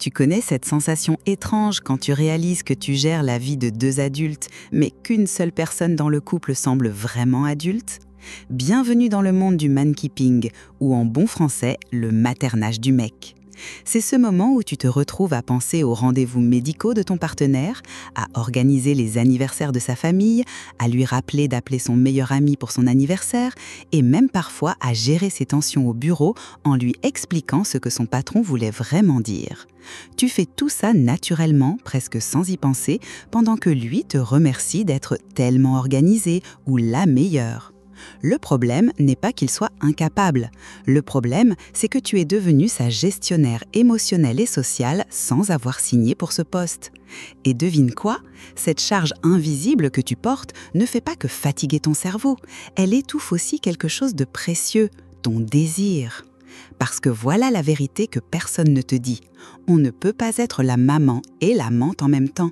Tu connais cette sensation étrange quand tu réalises que tu gères la vie de deux adultes, mais qu'une seule personne dans le couple semble vraiment adulte? Bienvenue dans le monde du man-keeping, ou en bon français, le maternage du mec. C'est ce moment où tu te retrouves à penser aux rendez-vous médicaux de ton partenaire, à organiser les anniversaires de sa famille, à lui rappeler d'appeler son meilleur ami pour son anniversaire, et même parfois à gérer ses tensions au bureau en lui expliquant ce que son patron voulait vraiment dire. Tu fais tout ça naturellement, presque sans y penser, pendant que lui te remercie d'être tellement organisé ou la meilleure. Le problème n'est pas qu'il soit incapable. Le problème, c'est que tu es devenu sa gestionnaire émotionnelle et sociale sans avoir signé pour ce poste. Et devine quoi? Cette charge invisible que tu portes ne fait pas que fatiguer ton cerveau. Elle étouffe aussi quelque chose de précieux, ton désir. Parce que voilà la vérité que personne ne te dit. On ne peut pas être la maman et l'amante en même temps.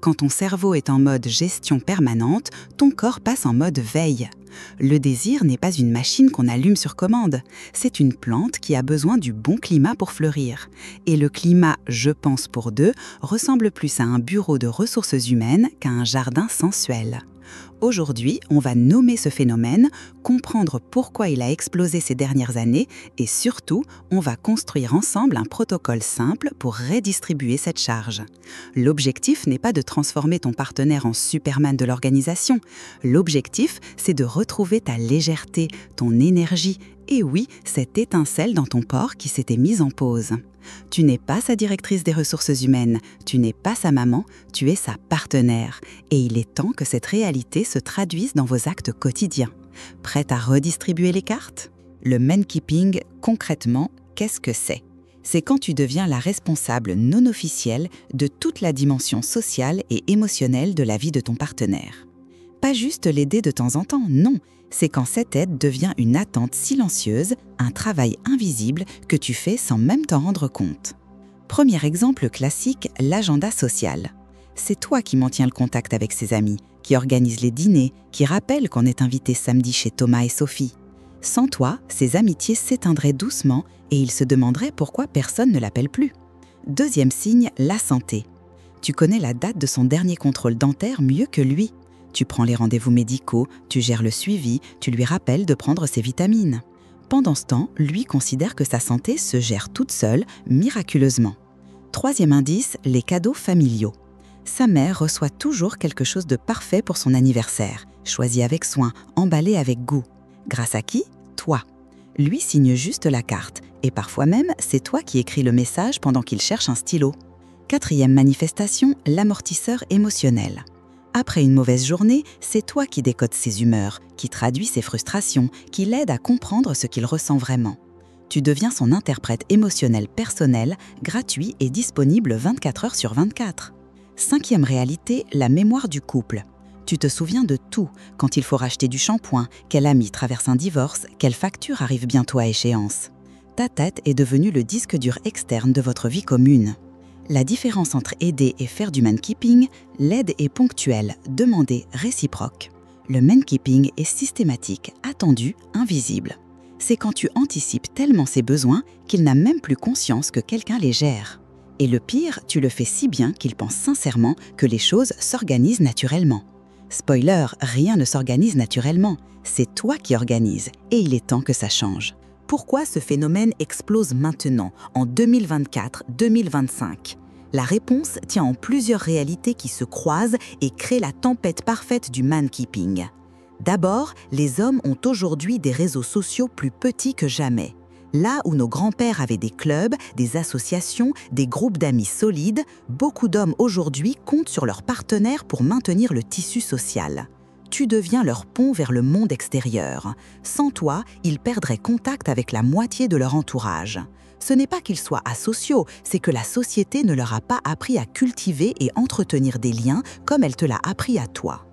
Quand ton cerveau est en mode gestion permanente, ton corps passe en mode veille. Le désir n'est pas une machine qu'on allume sur commande. C'est une plante qui a besoin du bon climat pour fleurir. Et le climat « je pense pour deux » ressemble plus à un bureau de ressources humaines qu'à un jardin sensuel. Aujourd'hui, on va nommer ce phénomène, comprendre pourquoi il a explosé ces dernières années et surtout, on va construire ensemble un protocole simple pour redistribuer cette charge. L'objectif n'est pas de transformer ton partenaire en Superman de l'organisation. L'objectif, c'est de retrouver ta légèreté, ton énergie et oui, cette étincelle dans ton corps qui s'était mise en pause. Tu n'es pas sa directrice des ressources humaines, tu n'es pas sa maman, tu es sa partenaire. Et il est temps que cette réalité se traduise dans vos actes quotidiens. Prête à redistribuer les cartes? Le man-keeping, concrètement, qu'est-ce que c'est? C'est quand tu deviens la responsable non officielle de toute la dimension sociale et émotionnelle de la vie de ton partenaire. Pas juste l'aider de temps en temps, non. C'est quand cette aide devient une attente silencieuse, un travail invisible que tu fais sans même t'en rendre compte. Premier exemple classique, l'agenda social. C'est toi qui maintiens le contact avec ses amis, qui organise les dîners, qui rappelle qu'on est invité samedi chez Thomas et Sophie. Sans toi, ces amitiés s'éteindraient doucement et il se demanderait pourquoi personne ne l'appelle plus. Deuxième signe, la santé. Tu connais la date de son dernier contrôle dentaire mieux que lui. Tu prends les rendez-vous médicaux, tu gères le suivi, tu lui rappelles de prendre ses vitamines. Pendant ce temps, lui considère que sa santé se gère toute seule, miraculeusement. Troisième indice, les cadeaux familiaux. Sa mère reçoit toujours quelque chose de parfait pour son anniversaire, choisi avec soin, emballé avec goût. Grâce à qui? Toi. Lui signe juste la carte, et parfois même, c'est toi qui écris le message pendant qu'il cherche un stylo. Quatrième manifestation, l'amortisseur émotionnel. Après une mauvaise journée, c'est toi qui décodes ses humeurs, qui traduis ses frustrations, qui l'aide à comprendre ce qu'il ressent vraiment. Tu deviens son interprète émotionnel personnel, gratuit et disponible 24 heures sur 24. Cinquième réalité, la mémoire du couple. Tu te souviens de tout, quand il faut racheter du shampoing, quel ami traverse un divorce, quelle facture arrive bientôt à échéance. Ta tête est devenue le disque dur externe de votre vie commune. La différence entre aider et faire du man-keeping, l'aide est ponctuelle, demandée, réciproque. Le man-keeping est systématique, attendu, invisible. C'est quand tu anticipes tellement ses besoins qu'il n'a même plus conscience que quelqu'un les gère. Et le pire, tu le fais si bien qu'il pense sincèrement que les choses s'organisent naturellement. Spoiler, rien ne s'organise naturellement. C'est toi qui organises et il est temps que ça change. Pourquoi ce phénomène explose maintenant, en 2024-2025? La réponse tient en plusieurs réalités qui se croisent et créent la tempête parfaite du man-keeping. D'abord, les hommes ont aujourd'hui des réseaux sociaux plus petits que jamais. Là où nos grands-pères avaient des clubs, des associations, des groupes d'amis solides, beaucoup d'hommes aujourd'hui comptent sur leurs partenaires pour maintenir le tissu social. Tu deviens leur pont vers le monde extérieur. Sans toi, ils perdraient contact avec la moitié de leur entourage. Ce n'est pas qu'ils soient asociaux, c'est que la société ne leur a pas appris à cultiver et entretenir des liens comme elle te l'a appris à toi.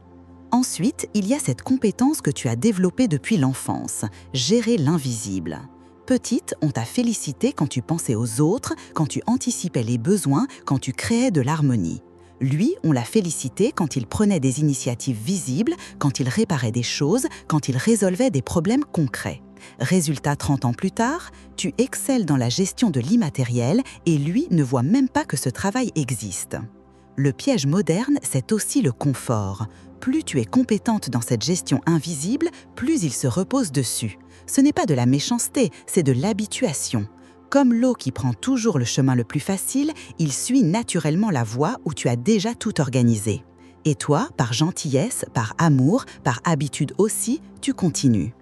Ensuite, il y a cette compétence que tu as développée depuis l'enfance, gérer l'invisible. Petite, on t'a félicité quand tu pensais aux autres, quand tu anticipais les besoins, quand tu créais de l'harmonie. Lui, on l'a félicité quand il prenait des initiatives visibles, quand il réparait des choses, quand il résolvait des problèmes concrets. Résultat, 30 ans plus tard, tu excelles dans la gestion de l'immatériel et lui ne voit même pas que ce travail existe. Le piège moderne, c'est aussi le confort. Plus tu es compétente dans cette gestion invisible, plus il se repose dessus. Ce n'est pas de la méchanceté, c'est de l'habituation. Comme l'eau qui prend toujours le chemin le plus facile, il suit naturellement la voie où tu as déjà tout organisé. Et toi, par gentillesse, par amour, par habitude aussi, tu continues.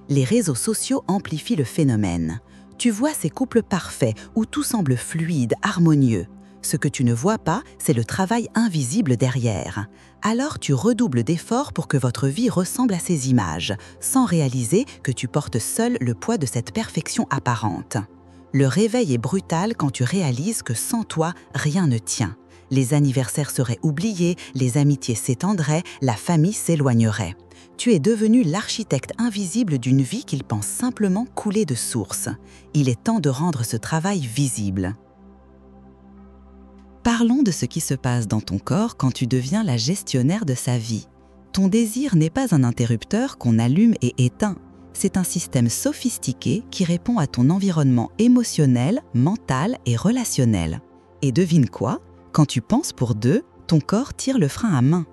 Les réseaux sociaux amplifient le phénomène. Tu vois ces couples parfaits où tout semble fluide, harmonieux. Ce que tu ne vois pas, c'est le travail invisible derrière. Alors tu redoubles d'efforts pour que votre vie ressemble à ces images, sans réaliser que tu portes seul le poids de cette perfection apparente. Le réveil est brutal quand tu réalises que sans toi, rien ne tient. Les anniversaires seraient oubliés, les amitiés s'étendraient, la famille s'éloignerait. Tu es devenu l'architecte invisible d'une vie qu'il pense simplement couler de source. Il est temps de rendre ce travail visible. Parlons de ce qui se passe dans ton corps quand tu deviens la gestionnaire de sa vie. Ton désir n'est pas un interrupteur qu'on allume et éteint. C'est un système sophistiqué qui répond à ton environnement émotionnel, mental et relationnel. Et devine quoi? Quand tu penses pour deux, ton corps tire le frein à main.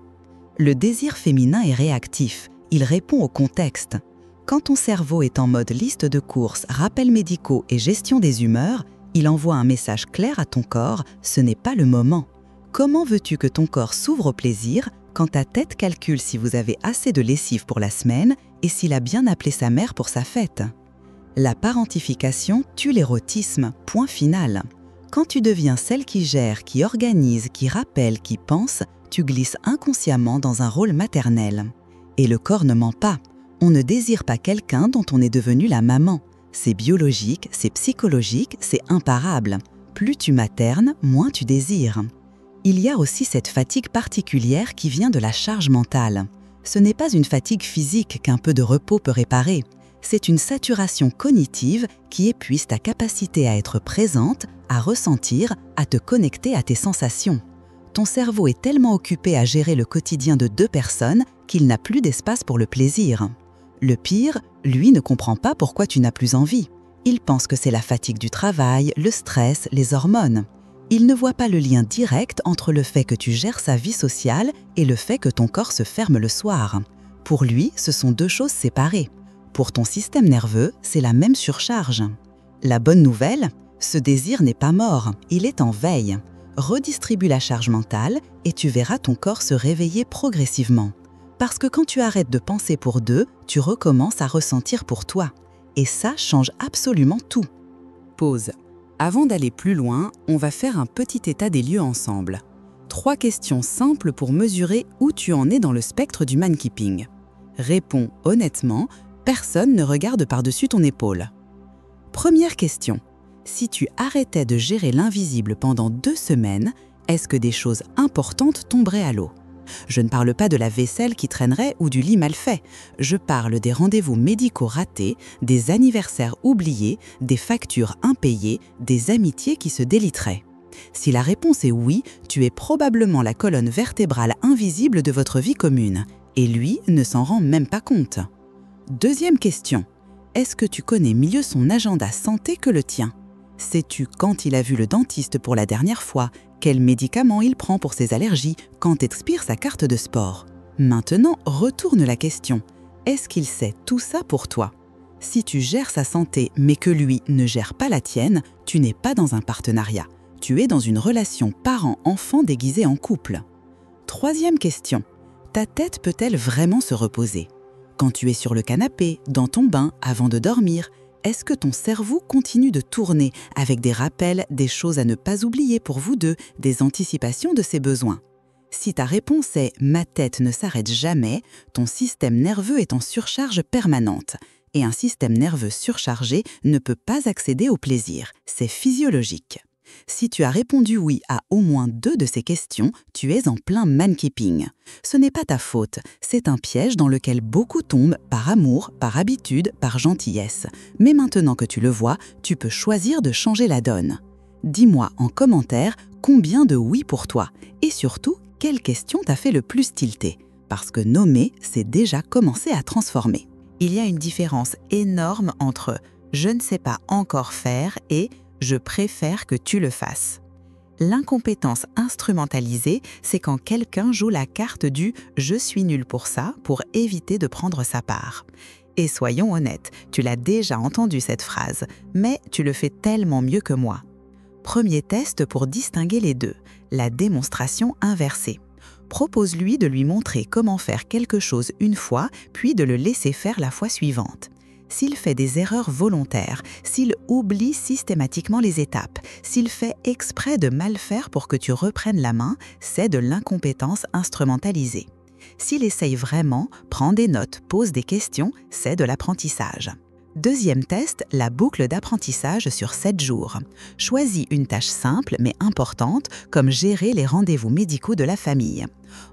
Le désir féminin est réactif, il répond au contexte. Quand ton cerveau est en mode liste de courses, rappels médicaux et gestion des humeurs, il envoie un message clair à ton corps, ce n'est pas le moment. Comment veux-tu que ton corps s'ouvre au plaisir quand ta tête calcule si vous avez assez de lessive pour la semaine et s'il a bien appelé sa mère pour sa fête? La parentification tue l'érotisme, point final. Quand tu deviens celle qui gère, qui organise, qui rappelle, qui pense, tu glisses inconsciemment dans un rôle maternel. Et le corps ne ment pas. On ne désire pas quelqu'un dont on est devenu la maman. C'est biologique, c'est psychologique, c'est imparable. Plus tu maternes, moins tu désires. Il y a aussi cette fatigue particulière qui vient de la charge mentale. Ce n'est pas une fatigue physique qu'un peu de repos peut réparer. C'est une saturation cognitive qui épuise ta capacité à être présente, à ressentir, à te connecter à tes sensations. Ton cerveau est tellement occupé à gérer le quotidien de deux personnes qu'il n'a plus d'espace pour le plaisir. Le pire, lui ne comprend pas pourquoi tu n'as plus envie. Il pense que c'est la fatigue du travail, le stress, les hormones. Il ne voit pas le lien direct entre le fait que tu gères sa vie sociale et le fait que ton corps se ferme le soir. Pour lui, ce sont deux choses séparées. Pour ton système nerveux, c'est la même surcharge. La bonne nouvelle, ce désir n'est pas mort, il est en veille. Redistribue la charge mentale et tu verras ton corps se réveiller progressivement. Parce que quand tu arrêtes de penser pour deux, tu recommences à ressentir pour toi. Et ça change absolument tout. Pause. Avant d'aller plus loin, on va faire un petit état des lieux ensemble. 3 questions simples pour mesurer où tu en es dans le spectre du man-keeping. Réponds honnêtement, personne ne regarde par-dessus ton épaule. Première question. Si tu arrêtais de gérer l'invisible pendant 2 semaines, est-ce que des choses importantes tomberaient à l'eau? Je ne parle pas de la vaisselle qui traînerait ou du lit mal fait. Je parle des rendez-vous médicaux ratés, des anniversaires oubliés, des factures impayées, des amitiés qui se déliteraient. Si la réponse est oui, tu es probablement la colonne vertébrale invisible de votre vie commune. Et lui ne s'en rend même pas compte. Deuxième question. Est-ce que tu connais mieux son agenda santé que le tien? Sais-tu quand il a vu le dentiste pour la dernière fois, quels médicaments il prend pour ses allergies, quand expire sa carte de sport? Maintenant, retourne la question. Est-ce qu'il sait tout ça pour toi? Si tu gères sa santé mais que lui ne gère pas la tienne, tu n'es pas dans un partenariat. Tu es dans une relation parent-enfant déguisée en couple. Troisième question. Ta tête peut-elle vraiment se reposer? Quand tu es sur le canapé, dans ton bain, avant de dormir, est-ce que ton cerveau continue de tourner avec des rappels, des choses à ne pas oublier pour vous deux, des anticipations de ses besoins? Si ta réponse est « ma tête ne s'arrête jamais », ton système nerveux est en surcharge permanente. Et un système nerveux surchargé ne peut pas accéder au plaisir. C'est physiologique. Si tu as répondu oui à au moins 2 de ces questions, tu es en plein man-keeping. Ce n'est pas ta faute, c'est un piège dans lequel beaucoup tombent par amour, par habitude, par gentillesse. Mais maintenant que tu le vois, tu peux choisir de changer la donne. Dis-moi en commentaire combien de oui pour toi et surtout, quelle question t'a fait le plus tilter. Parce que nommer, c'est déjà commencer à transformer. Il y a une différence énorme entre « je ne sais pas encore faire » et « je préfère que tu le fasses ». L'incompétence instrumentalisée, c'est quand quelqu'un joue la carte du « je suis nul pour ça » pour éviter de prendre sa part. Et soyons honnêtes, tu l'as déjà entendu cette phrase, mais tu le fais tellement mieux que moi. Premier test pour distinguer les deux, la démonstration inversée. Propose-lui de lui montrer comment faire quelque chose une fois, puis de le laisser faire la fois suivante. S'il fait des erreurs volontaires, s'il oublie systématiquement les étapes, s'il fait exprès de mal faire pour que tu reprennes la main, c'est de l'incompétence instrumentalisée. S'il essaye vraiment, prend des notes, pose des questions, c'est de l'apprentissage. Deuxième test, la boucle d'apprentissage sur 7 jours. Choisis une tâche simple mais importante, comme gérer les rendez-vous médicaux de la famille.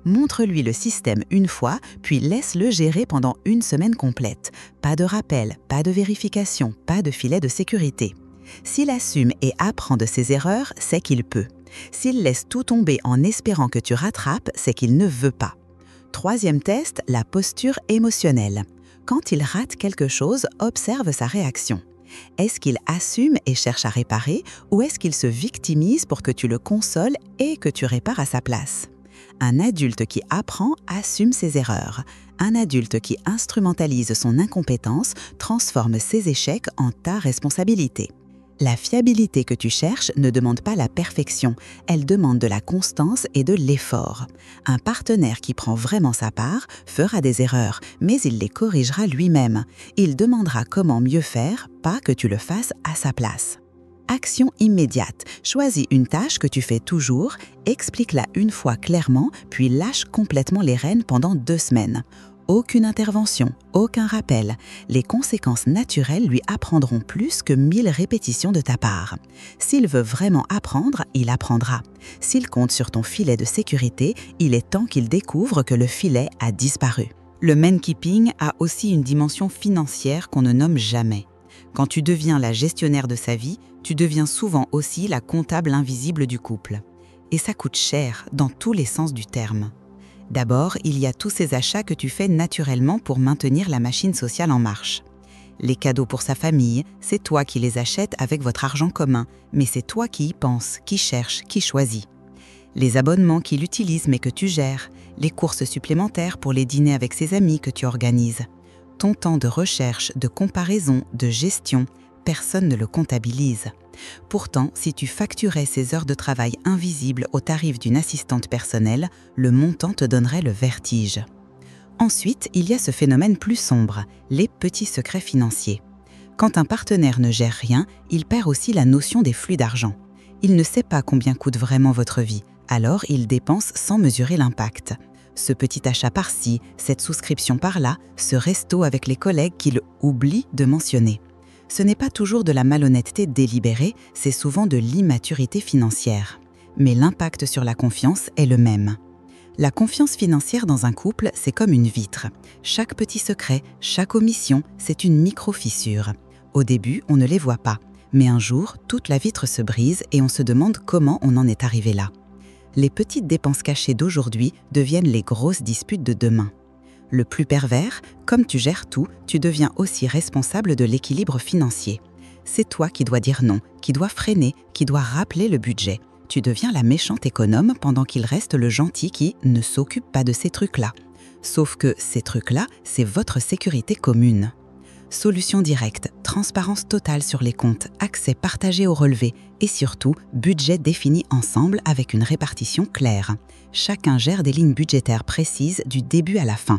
Montre-lui le système une fois, puis laisse-le gérer pendant une semaine complète. Pas de rappel, pas de vérification, pas de filet de sécurité. S'il assume et apprend de ses erreurs, c'est qu'il peut. S'il laisse tout tomber en espérant que tu rattrapes, c'est qu'il ne veut pas. Troisième test, la posture émotionnelle. Quand il rate quelque chose, observe sa réaction. Est-ce qu'il assume et cherche à réparer ou est-ce qu'il se victimise pour que tu le consoles et que tu répares à sa place? Un adulte qui apprend assume ses erreurs. Un adulte qui instrumentalise son incompétence transforme ses échecs en ta responsabilité. La fiabilité que tu cherches ne demande pas la perfection, elle demande de la constance et de l'effort. Un partenaire qui prend vraiment sa part fera des erreurs, mais il les corrigera lui-même. Il demandera comment mieux faire, pas que tu le fasses à sa place. Action immédiate. Choisis une tâche que tu fais toujours, explique-la une fois clairement, puis lâche complètement les rênes pendant 2 semaines. Aucune intervention, aucun rappel. Les conséquences naturelles lui apprendront plus que 1000 répétitions de ta part. S'il veut vraiment apprendre, il apprendra. S'il compte sur ton filet de sécurité, il est temps qu'il découvre que le filet a disparu. Le man-keeping a aussi une dimension financière qu'on ne nomme jamais. Quand tu deviens la gestionnaire de sa vie, tu deviens souvent aussi la comptable invisible du couple. Et ça coûte cher dans tous les sens du terme. D'abord, il y a tous ces achats que tu fais naturellement pour maintenir la machine sociale en marche. Les cadeaux pour sa famille, c'est toi qui les achètes avec votre argent commun, mais c'est toi qui y penses, qui cherche, qui choisit. Les abonnements qu'il utilise mais que tu gères, les courses supplémentaires pour les dîners avec ses amis que tu organises. Ton temps de recherche, de comparaison, de gestion, personne ne le comptabilise. Pourtant, si tu facturais ces heures de travail invisibles au tarif d'une assistante personnelle, le montant te donnerait le vertige. Ensuite, il y a ce phénomène plus sombre, les petits secrets financiers. Quand un partenaire ne gère rien, il perd aussi la notion des flux d'argent. Il ne sait pas combien coûte vraiment votre vie, alors il dépense sans mesurer l'impact. Ce petit achat par-ci, cette souscription par-là, ce resto avec les collègues qu'il oublie de mentionner. Ce n'est pas toujours de la malhonnêteté délibérée, c'est souvent de l'immaturité financière. Mais l'impact sur la confiance est le même. La confiance financière dans un couple, c'est comme une vitre. Chaque petit secret, chaque omission, c'est une micro-fissure. Au début, on ne les voit pas. Mais un jour, toute la vitre se brise et on se demande comment on en est arrivé là. Les petites dépenses cachées d'aujourd'hui deviennent les grosses disputes de demain. Le plus pervers, comme tu gères tout, tu deviens aussi responsable de l'équilibre financier. C'est toi qui dois dire non, qui dois freiner, qui dois rappeler le budget. Tu deviens la méchante économe pendant qu'il reste le gentil qui ne s'occupe pas de ces trucs-là. Sauf que ces trucs-là, c'est votre sécurité commune. Solution directe, transparence totale sur les comptes, accès partagé au relevé et surtout, budget défini ensemble avec une répartition claire. Chacun gère des lignes budgétaires précises du début à la fin.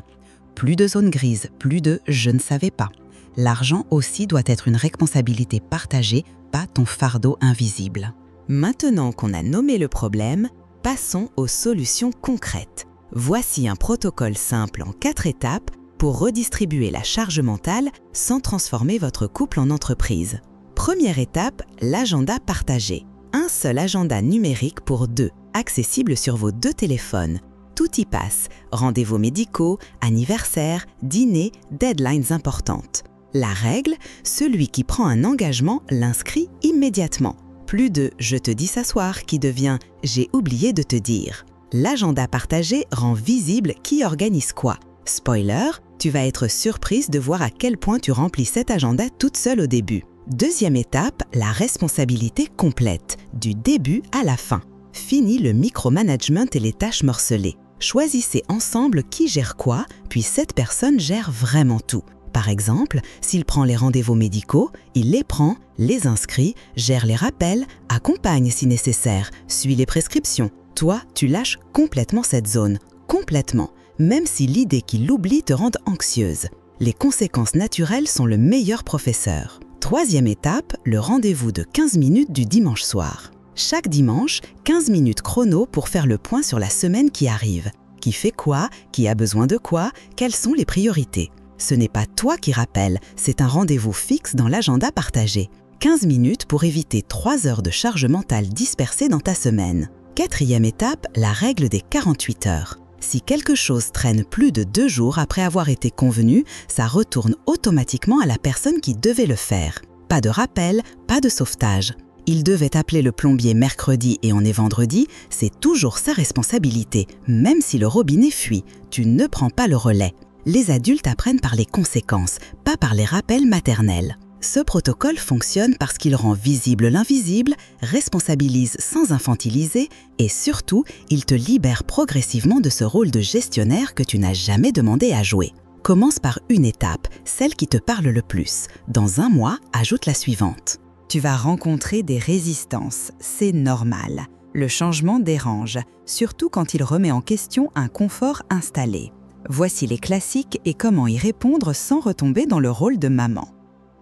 Plus de zones grises, plus de « je ne savais pas ». L'argent aussi doit être une responsabilité partagée, pas ton fardeau invisible. Maintenant qu'on a nommé le problème, passons aux solutions concrètes. Voici un protocole simple en 4 étapes pour redistribuer la charge mentale sans transformer votre couple en entreprise. Première étape, l'agenda partagé. Un seul agenda numérique pour 2, accessible sur vos 2 téléphones. Tout y passe, rendez-vous médicaux, anniversaires, dîners, deadlines importantes. La règle, celui qui prend un engagement l'inscrit immédiatement. Plus de « je te dis s'asseoir » qui devient « j'ai oublié de te dire ». L'agenda partagé rend visible qui organise quoi. Spoiler, Tu vas être surprise de voir à quel point tu remplis cet agenda toute seule au début. Deuxième étape, la responsabilité complète, du début à la fin. Fini le micromanagement et les tâches morcelées. Choisissez ensemble qui gère quoi, puis cette personne gère vraiment tout. Par exemple, s'il prend les rendez-vous médicaux, il les prend, les inscrit, gère les rappels, accompagne si nécessaire, suit les prescriptions. Toi, tu lâches complètement cette zone, complètement, même si l'idée qu'il l'oublie te rend anxieuse. Les conséquences naturelles sont le meilleur professeur. Troisième étape, le rendez-vous de 15 minutes du dimanche soir. Chaque dimanche, 15 minutes chrono pour faire le point sur la semaine qui arrive. Qui fait quoi? Qui a besoin de quoi? Quelles sont les priorités? Ce n'est pas toi qui rappelle, c'est un rendez-vous fixe dans l'agenda partagé. 15 minutes pour éviter 3 heures de charge mentale dispersée dans ta semaine. Quatrième étape, la règle des 48 heures. Si quelque chose traîne plus de 2 jours après avoir été convenu, ça retourne automatiquement à la personne qui devait le faire. Pas de rappel, pas de sauvetage. Il devait appeler le plombier mercredi et on est vendredi, c'est toujours sa responsabilité, même si le robinet fuit. Tu ne prends pas le relais. Les adultes apprennent par les conséquences, pas par les rappels maternels. Ce protocole fonctionne parce qu'il rend visible l'invisible, responsabilise sans infantiliser et surtout, il te libère progressivement de ce rôle de gestionnaire que tu n'as jamais demandé à jouer. Commence par une étape, celle qui te parle le plus. Dans un mois, ajoute la suivante. Tu vas rencontrer des résistances, c'est normal. Le changement dérange, surtout quand il remet en question un confort installé. Voici les classiques et comment y répondre sans retomber dans le rôle de maman.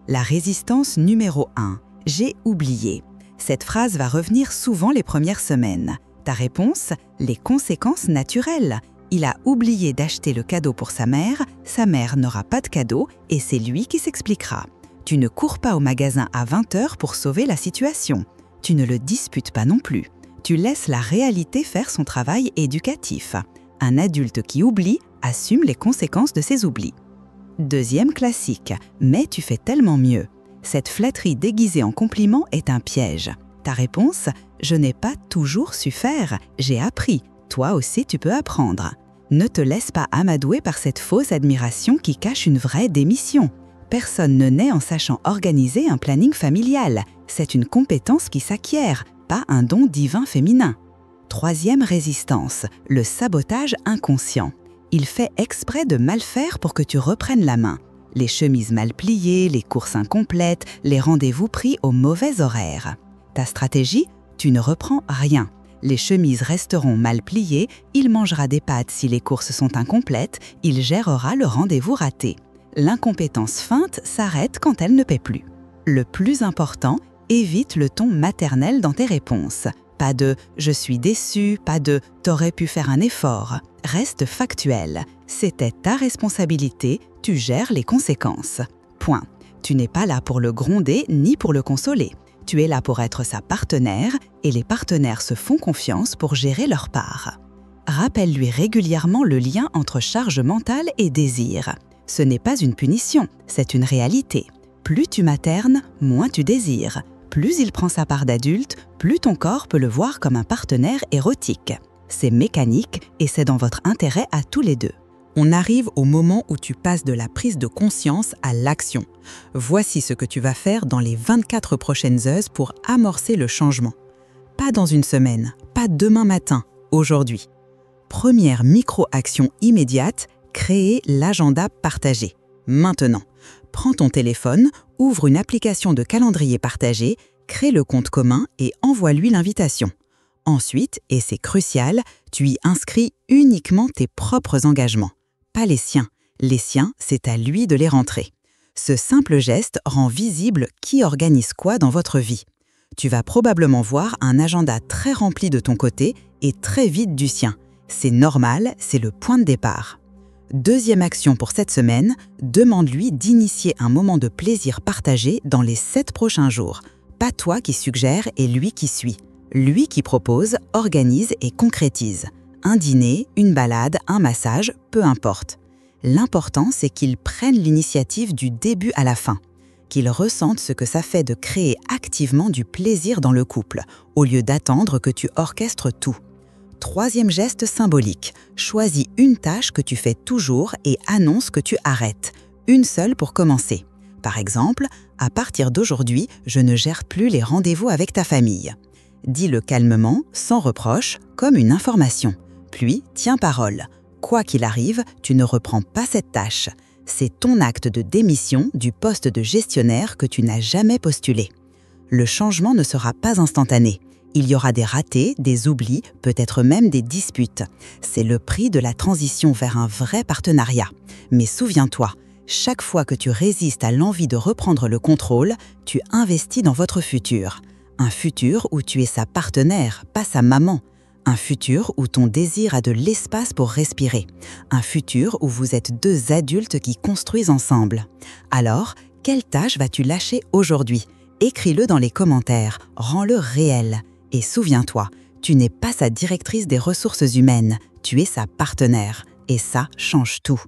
La résistance numéro 1. J'ai oublié. Cette phrase va revenir souvent les premières semaines. Ta réponse? Les conséquences naturelles. Il a oublié d'acheter le cadeau pour sa mère n'aura pas de cadeau et c'est lui qui s'expliquera. Tu ne cours pas au magasin à 20 h pour sauver la situation. Tu ne le disputes pas non plus. Tu laisses la réalité faire son travail éducatif. Un adulte qui oublie assume les conséquences de ses oublis. Deuxième classique, mais tu fais tellement mieux. Cette flatterie déguisée en compliment est un piège. Ta réponse? Je n'ai pas toujours su faire, j'ai appris. Toi aussi tu peux apprendre. Ne te laisse pas amadouer par cette fausse admiration qui cache une vraie démission. Personne ne naît en sachant organiser un planning familial. C'est une compétence qui s'acquiert, pas un don divin féminin. Troisième résistance, le sabotage inconscient. Il fait exprès de mal faire pour que tu reprennes la main. Les chemises mal pliées, les courses incomplètes, les rendez-vous pris au mauvais horaire. Ta stratégie? Tu ne reprends rien. Les chemises resteront mal pliées, il mangera des pâtes si les courses sont incomplètes, il gérera le rendez-vous raté. L'incompétence feinte s'arrête quand elle ne paie plus. Le plus important, évite le ton maternel dans tes réponses. Pas de « je suis déçu », pas de « t'aurais pu faire un effort ». Reste factuel. C'était ta responsabilité, tu gères les conséquences. Point. Tu n'es pas là pour le gronder ni pour le consoler. Tu es là pour être sa partenaire et les partenaires se font confiance pour gérer leur part. Rappelle-lui régulièrement le lien entre charge mentale et désir. Ce n'est pas une punition, c'est une réalité. Plus tu maternes, moins tu désires. Plus il prend sa part d'adulte, plus ton corps peut le voir comme un partenaire érotique. C'est mécanique et c'est dans votre intérêt à tous les deux. On arrive au moment où tu passes de la prise de conscience à l'action. Voici ce que tu vas faire dans les 24 prochaines heures pour amorcer le changement. Pas dans une semaine, pas demain matin, aujourd'hui. Première micro-action immédiate, créer l'agenda partagé. Maintenant, prends ton téléphone, ouvre une application de calendrier partagé, crée le compte commun et envoie-lui l'invitation. Ensuite, et c'est crucial, tu y inscris uniquement tes propres engagements. Pas les siens. Les siens, c'est à lui de les rentrer. Ce simple geste rend visible qui organise quoi dans votre vie. Tu vas probablement voir un agenda très rempli de ton côté et très vide du sien. C'est normal, c'est le point de départ. Deuxième action pour cette semaine, demande-lui d'initier un moment de plaisir partagé dans les 7 prochains jours. Pas toi qui suggère et lui qui suit. Lui qui propose, organise et concrétise. Un dîner, une balade, un massage, peu importe. L'important, c'est qu'il prenne l'initiative du début à la fin. Qu'il ressente ce que ça fait de créer activement du plaisir dans le couple, au lieu d'attendre que tu orchestres tout. Troisième geste symbolique, choisis une tâche que tu fais toujours et annonce que tu arrêtes. Une seule pour commencer. Par exemple, à partir d'aujourd'hui, je ne gère plus les rendez-vous avec ta famille. Dis-le calmement, sans reproche, comme une information. Puis, tiens parole. Quoi qu'il arrive, tu ne reprends pas cette tâche. C'est ton acte de démission du poste de gestionnaire que tu n'as jamais postulé. Le changement ne sera pas instantané. Il y aura des ratés, des oublis, peut-être même des disputes. C'est le prix de la transition vers un vrai partenariat. Mais souviens-toi, chaque fois que tu résistes à l'envie de reprendre le contrôle, tu investis dans votre futur. Un futur où tu es sa partenaire, pas sa maman. Un futur où ton désir a de l'espace pour respirer. Un futur où vous êtes deux adultes qui construisent ensemble. Alors, quelle tâche vas-tu lâcher aujourd'hui ? Écris-le dans les commentaires, rends-le réel. Et souviens-toi, tu n'es pas sa directrice des ressources humaines, tu es sa partenaire. Et ça change tout.